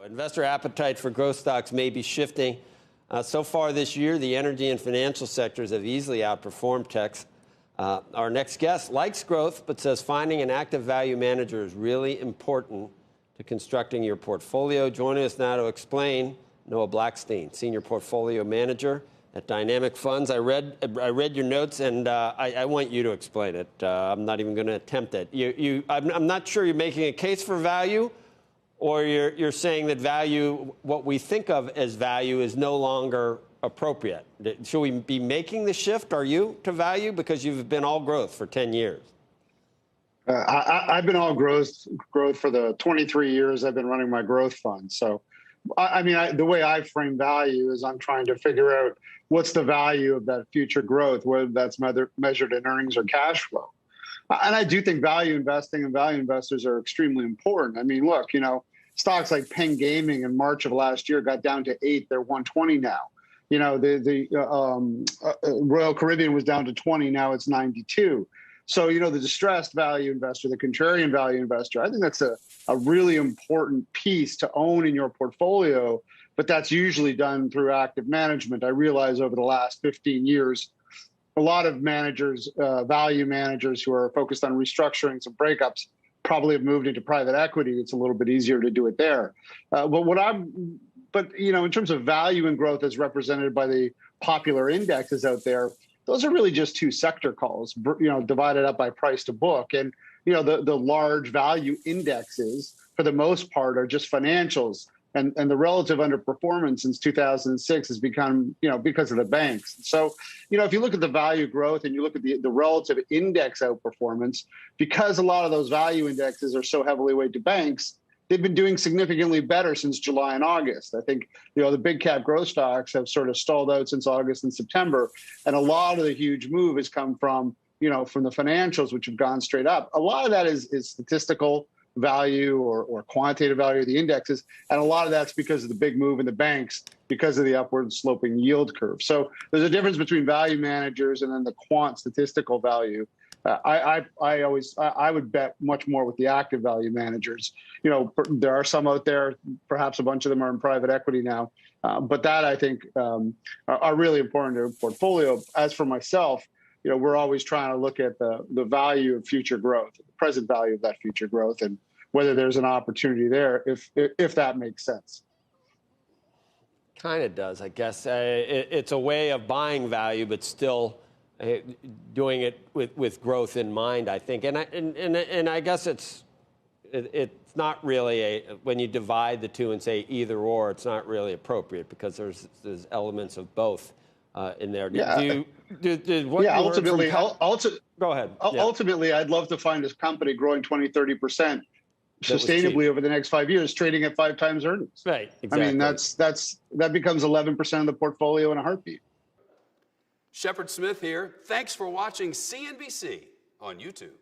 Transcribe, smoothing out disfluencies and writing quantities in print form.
Investor appetite for growth stocks may be shifting. So far this year, the energy and financial sectors have easily outperformed techs. Our next guest likes growth, but says finding an active value manager is really important to constructing your portfolio. Joining us now to explain, Noah Blackstein, Senior Portfolio Manager at Dynamic Funds. I read your notes, and I want you to explain it. I'm not even going to attempt it. I'm not sure you're making a case for value, or you're saying that value, what we think of as value, is no longer appropriate. Should we be making the shift, are you, to value? Because you've been all growth for 10 years. I've been all growth for the 23 years I've been running my growth fund. So, the way I frame value is I'm trying to figure out what's the value of that future growth, whether that's measured in earnings or cash flow. And I do think value investing and value investors are extremely important. I mean, look, stocks like Penn Gaming in March of last year got down to 8. They're 120 now. The Royal Caribbean was down to 20. Now it's 92. So, the distressed value investor, the contrarian value investor, I think that's a really important piece to own in your portfolio, but that's usually done through active management. I realize over the last 15 years, a lot of managers, value managers who are focused on restructurings and breakups probably have moved into private equity. It's a little bit easier to do it there. But in terms of value and growth as represented by the popular indexes out there, those are really just two sector calls, divided up by price to book. And, the large value indexes, for the most part, are just financials. And the relative underperformance since 2006 has become, because of the banks. So, if you look at the value growth and you look at the relative index outperformance, because a lot of those value indexes are so heavily weighted to banks, they've been doing significantly better since July and August. I think, the big cap growth stocks have sort of stalled out since August and September. And a lot of the huge move has come from the financials, which have gone straight up. A lot of that is statistical value or quantitative value of the indexes. And a lot of that's because of the big move in the banks because of the upward sloping yield curve. So there's a difference between value managers and then the quant statistical value. I would bet much more with the active value managers. There are some out there, perhaps a bunch of them are in private equity now, but that I think are really important to a portfolio. As for myself, we're always trying to look at the value of future growth, the present value of that future growth, and whether there's an opportunity there, if that makes sense. Kind of does, I guess. It's a way of buying value, but still doing it with growth in mind, I think. And I guess it's not really when you divide the two and say either or, it's not really appropriate because there's elements of both in there. Yeah. Ultimately, go ahead. Ultimately, I'd love to find this company growing 20-30% sustainably over the next 5 years, trading at 5 times earnings. Right. Exactly. That becomes 11% of the portfolio in a heartbeat. Shepard Smith here. Thanks for watching CNBC on YouTube.